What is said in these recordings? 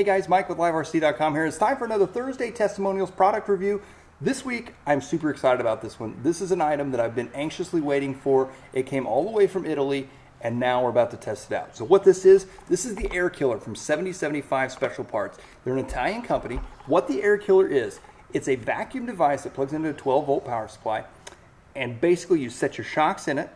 Hey guys, Mike with LiveRC.com here. It's time for another Thursday Testimonials product review. This week, I'm super excited about this one. This is an item that I've been anxiously waiting for. It came all the way from Italy, and now we're about to test it out. So what this is the Air Killer from 7075 Special Parts. They're an Italian company. What the Air Killer is, it's a vacuum device that plugs into a 12-volt power supply, and basically you set your shocks in it,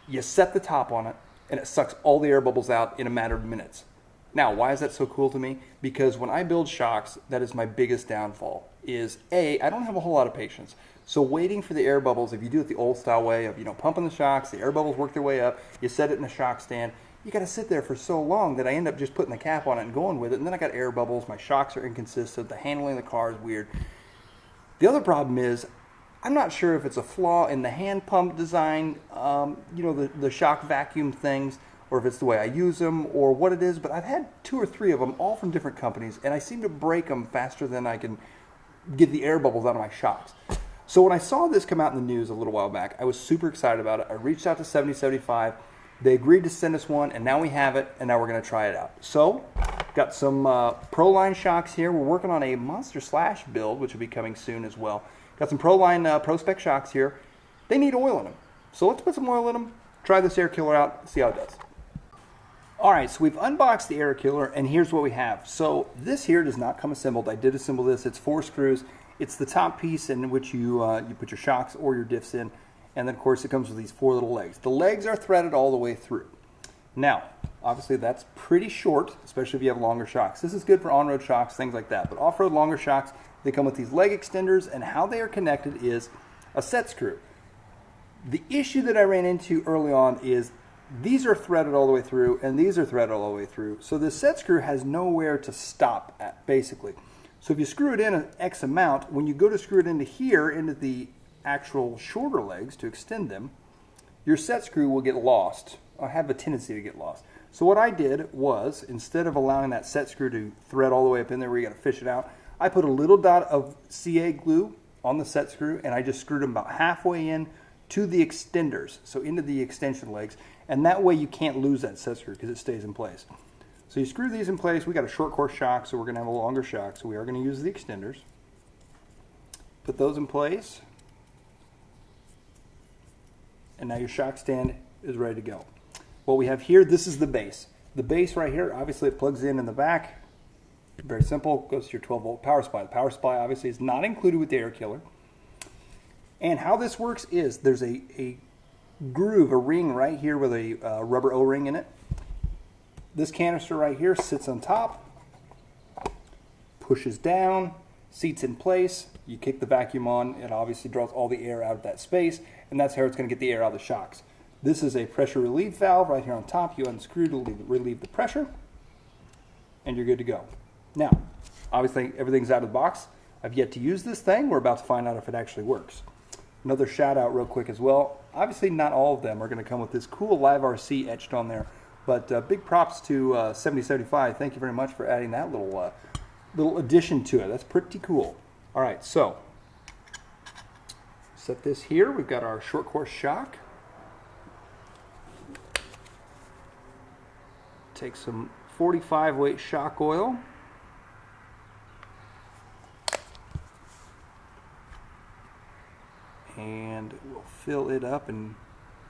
you set the top on it, and it sucks all the air bubbles out in a matter of minutes. Now, why is that so cool to me? Because when I build shocks, that is my biggest downfall, is A, I don't have a whole lot of patience. So waiting for the air bubbles, if you do it the old style way of, pumping the shocks, the air bubbles work their way up, you set it in a shock stand, you gotta sit there for so long that I end up just putting the cap on it and going with it, and then I got air bubbles, my shocks are inconsistent, the handling of the car is weird. The other problem is, I'm not sure if it's a flaw in the hand pump design, the shock vacuum things, or if it's the way I use them, or what it is, but I've had 2 or 3 of them, all from different companies, and I seem to break them faster than I can get the air bubbles out of my shocks. So when I saw this come out in the news a little while back, I was super excited about it. I reached out to 7075. They agreed to send us one, and now we have it, and now we're going to try it out. So, got some Proline shocks here. We're working on a Monster Slash build, which will be coming soon as well. Got some Proline Pro Spec shocks here. They need oil in them. So let's put some oil in them, try this Air Killer out, see how it does. Alright, so we've unboxed the Air Killer, and here's what we have. So this here does not come assembled. I did assemble this. It's 4 screws. It's the top piece in which you put your shocks or your diffs in. And then, of course, it comes with these 4 little legs. The legs are threaded all the way through. Now, obviously, that's pretty short, especially if you have longer shocks. This is good for on-road shocks, things like that. But off-road longer shocks, they come with these leg extenders, and how they are connected is a set screw. The issue that I ran into early on is these are threaded all the way through, and these are threaded all the way through. So the set screw has nowhere to stop at, basically. So if you screw it in an X amount, when you go to screw it into here, into the actual shorter legs to extend them, your set screw will get lost, or have a tendency to get lost. So what I did was, instead of allowing that set screw to thread all the way up in there where you got to fish it out, I put a little dot of CA glue on the set screw, and I just screwed them about halfway in to the extenders, so into the extension legs, and that way you can't lose that set screw because it stays in place. So you screw these in place. We got a short course shock, so we're going to have a longer shock, so we are going to use the extenders. Put those in place, and now your shock stand is ready to go. What we have here, this is the base. The base right here, obviously it plugs in the back. Very simple, goes to your 12-volt power supply. The power supply obviously is not included with the Air Killer. And how this works is there's a groove, a ring right here with a rubber O-ring in it. This canister right here sits on top, pushes down, seats in place. You kick the vacuum on, it obviously draws all the air out of that space, and that's how it's going to get the air out of the shocks. This is a pressure relief valve right here on top. You unscrew to relieve the pressure, and you're good to go. Now, obviously everything's out of the box. I've yet to use this thing. We're about to find out if it actually works. Another shout out real quick as well. Obviously not all of them are going to come with this cool LiveRC etched on there, but big props to 7075. Thank you very much for adding that little addition to it. That's pretty cool. All right, so set this here. We've got our short course shock. Take some 45 weight shock oil. And we'll fill it up, and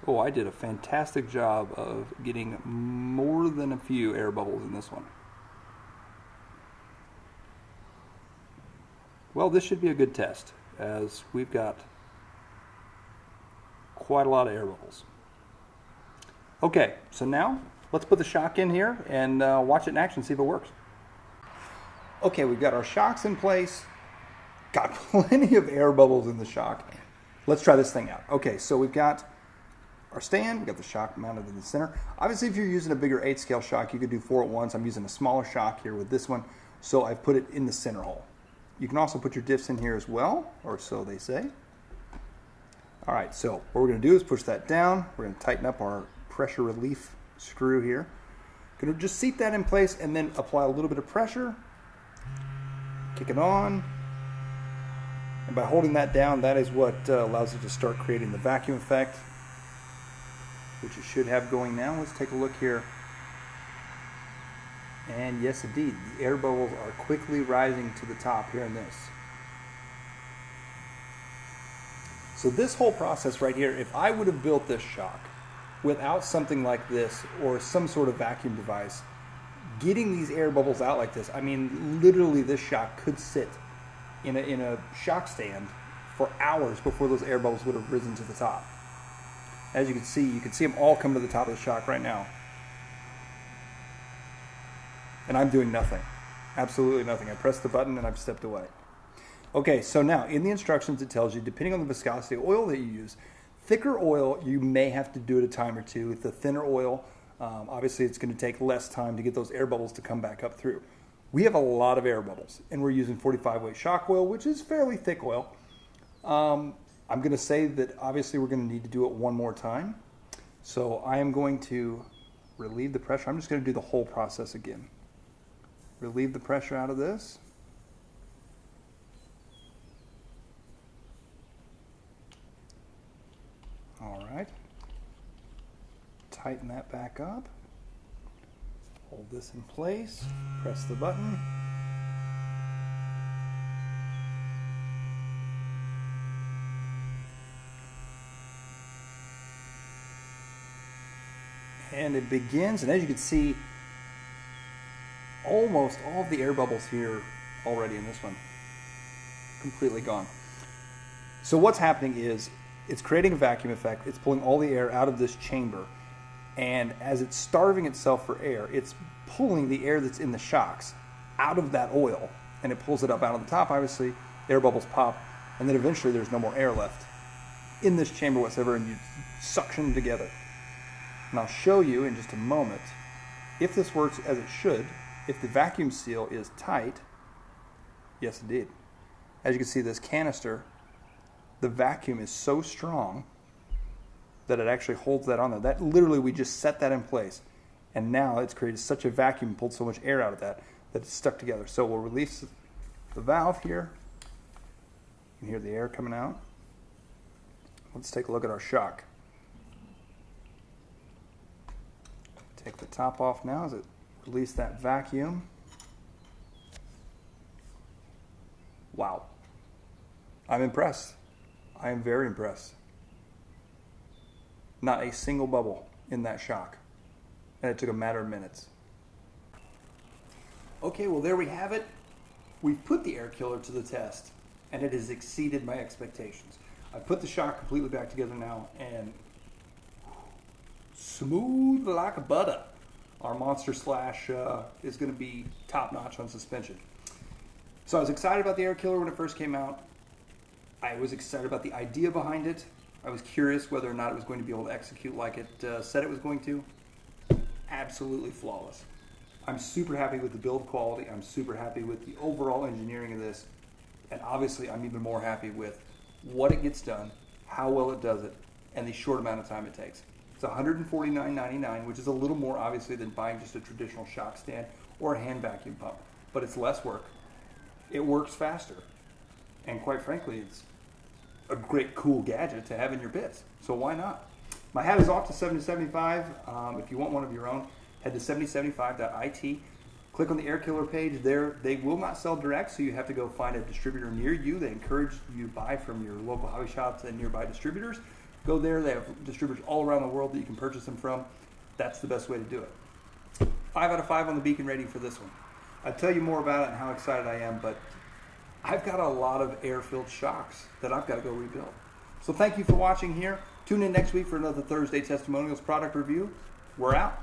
oh, I did a fantastic job of getting more than a few air bubbles in this one. Well, this should be a good test, as we've got quite a lot of air bubbles. Okay, so now let's put the shock in here and watch it in action, see if it works. Okay, we've got our shocks in place, got plenty of air bubbles in the shock. Let's try this thing out. Okay, so we've got our stand, we've got the shock mounted in the center. Obviously, if you're using a bigger 8-scale shock, you could do 4 at once. I'm using a smaller shock here with this one, so I've put it in the center hole. You can also put your diffs in here as well, or so they say. All right, so what we're gonna do is push that down. We're gonna tighten up our pressure relief screw here. Gonna just seat that in place and then apply a little bit of pressure. Kick it on. And by holding that down, that is what allows it to start creating the vacuum effect, which it should have going now. Let's take a look here. And yes, indeed, the air bubbles are quickly rising to the top here in this. So this whole process right here, if I would have built this shock without something like this or some sort of vacuum device, getting these air bubbles out like this, I mean, literally this shock could sit in a shock stand for hours before those air bubbles would have risen to the top. As you can see them all come to the top of the shock right now. And I'm doing nothing, absolutely nothing. I pressed the button and I've stepped away. Okay, so now in the instructions it tells you, depending on the viscosity of oil that you use, thicker oil you may have to do it a time or two. With the thinner oil, obviously it's going to take less time to get those air bubbles to come back up through. We have a lot of air bubbles, and we're using 45 weight shock oil, which is fairly thick oil. I'm going to say that obviously we're going to need to do it one more time. So I am going to relieve the pressure. I'm just going to do the whole process again. Relieve the pressure out of this. All right. Tighten that back up. Hold this in place. Press the button. And it begins, and as you can see, almost all of the air bubbles here already in this one completely gone. So what's happening is it's creating a vacuum effect. It's pulling all the air out of this chamber, and as it's starving itself for air, it's pulling the air that's in the shocks out of that oil, and it pulls it up out of the top. Obviously air bubbles pop, and then eventually there's no more air left in this chamber whatsoever, and you suction together. And I'll show you in just a moment if this works as it should. If the vacuum seal is tight, yes indeed. As you can see, this canister, the vacuum is so strong that it actually holds that on there. That literally, we just set that in place, and now it's created such a vacuum, pulled so much air out of that it's stuck together. So we'll release the valve here. You can hear the air coming out. Let's take a look at our shock. Take the top off now as it release that vacuum. Wow. I'm impressed. I am very impressed. Not a single bubble in that shock. And it took a matter of minutes. Okay, well there we have it. We've put the air killer to the test, and it has exceeded my expectations. I put the shock completely back together now, and smooth like a butter. Our Monster Slash is going to be top-notch on suspension. So I was excited about the air killer when it first came out. I was excited about the idea behind it. I was curious whether or not it was going to be able to execute like it said it was going to. Absolutely flawless. I'm super happy with the build quality. I'm super happy with the overall engineering of this. And obviously, I'm even more happy with what it gets done, how well it does it, and the short amount of time it takes. It's $149.99, which is a little more obviously than buying just a traditional shock stand or a hand vacuum pump, but it's less work. It works faster, and quite frankly, it's a great, cool gadget to have in your pits. So why not? My hat is off to 7075. If you want one of your own, head to 7075.it. Click on the Air Killer page there. They will not sell direct, so you have to go find a distributor near you. They encourage you to buy from your local hobby shops and nearby distributors. Go there. They have distributors all around the world that you can purchase them from. That's the best way to do it. 5 out of 5 on the beacon rating for this one. I'll tell you more about it and how excited I am, but I've got a lot of air-filled shocks that I've got to go rebuild. So thank you for watching here. Tune in next week for another Thursday Testimonials product review. We're out.